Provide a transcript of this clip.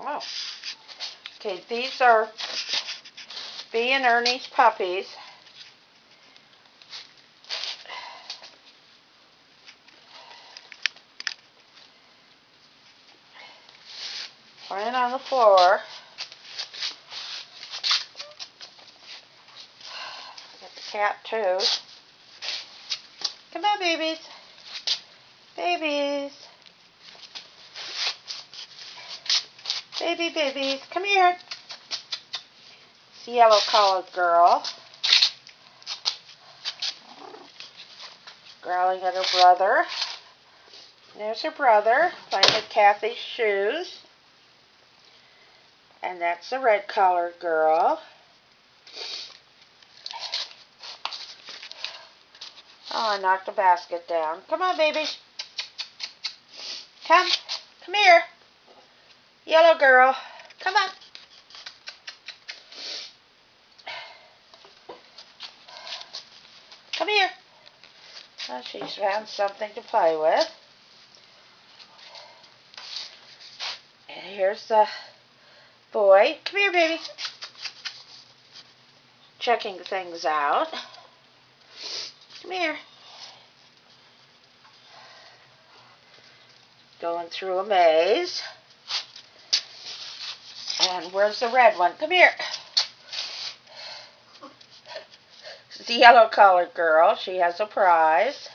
Oh. Okay, these are Bea and Ernie's puppies. Laying on the floor. Got the cat too. Come on, babies. Babies. Babies. Come here. It's the yellow-collared girl. Growling at her brother. There's her brother playing with Kathy's shoes. And that's the red-collared girl. Oh, I knocked the basket down. Come on, baby. Come here. Yellow girl. Come on. Come here. Oh, she's found something to play with. And here's the boy. Come here, baby. Checking things out. Come here. Going through a maze. And where's the red one? Come here. This is the yellow-collared girl. She has a prize.